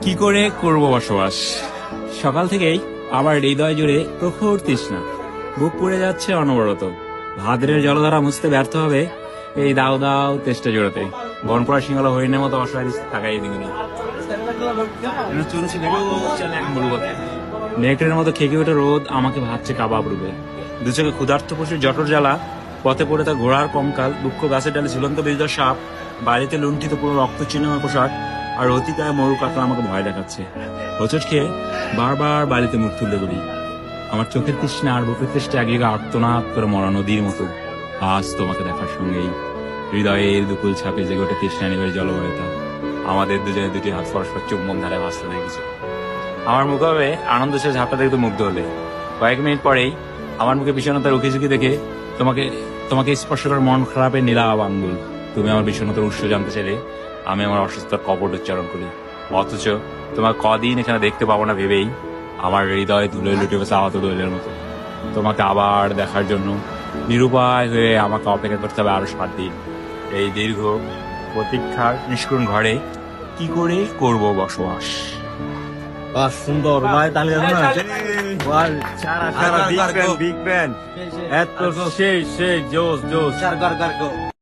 কি করে করব বসবাস? সকাল থেকেই আমার হৃদয় জুড়ে প্রখর তৃষ্ণা, বুক পুড়ে যাচ্ছে অনবরত। ভাদ্রের জলধারা মুছতে ব্যর্থ হবে এই দাও দাও তেষ্টা জোড়াতে। বনপড়া সিংহলা হরিণের মতো অসহায় তাকাই দিগুনি নেকড়ের মতো খেকে ওঠে রোদ আমাকে ভাবছে কাবাব রূপে। দু চোখে ক্ষুধার্ত পশুর জটর জ্বালা, পথে পড়ে তার ঘোড়ার কঙ্কাল, দুঃখ গাছের ডালে ঝুলন্ত বিদ্ধ সাপ, বাড়িতে লুণ্ঠিত পুরো রক্ত চিহ্ন পোশাক, আর অতিকায় মরু কাতলা আমাকে ভয় দেখাচ্ছে। হোঁচট খেয়ে বারবার বাড়িতে মুখ তুলতে বলি। আমার চোখের তৃষ্ণা আর বুকের তৃষ্ণা এক জায়গায় আর্তনাদ করে মরা নদীর মতো। আজ তোমাকে দেখার সঙ্গেই হৃদয়ের দুকুল ছাপে জেগে ওঠে তৃষ্ণা নিবের জলবায়ুতা। আমাদের দুজনে দুটি হাত পরস্পর চুম্বন ধারে ভাসতে দেখেছে। আমার মুখে আনন্দ সে ঝাপটা দেখতে মুগ্ধ হলে। কয়েক মিনিট পরেই আমার মুখে বিষণ্ণতার উকি ঝুঁকি দেখে তোমাকে তোমাকে স্পর্শ করে মন খারাপের নীলাভ আঙ্গুল। তুমি আমার বিষণ্ণতার উৎস জানতে চাইলে আমি আমার অসুস্থতার কপট উচ্চারণ করি। অথচ তোমার কদিন এখানে দেখতে পাবো না ভেবেই আমার হৃদয় ধুলে লুটে বসে আহত দোলের মতো। তোমাকে আবার দেখার জন্য নিরুপায় হয়ে আমাকে অপেক্ষা করতে হবে আরো 7 দিন। এই দীর্ঘ প্রতীক্ষার নিষ্করুণ ঘরে কি করে করব বসবাস? সুন্দর ভাই, তাহলে সারা সারা বিগ ফ্যান এত সেই সেই জোস জোস।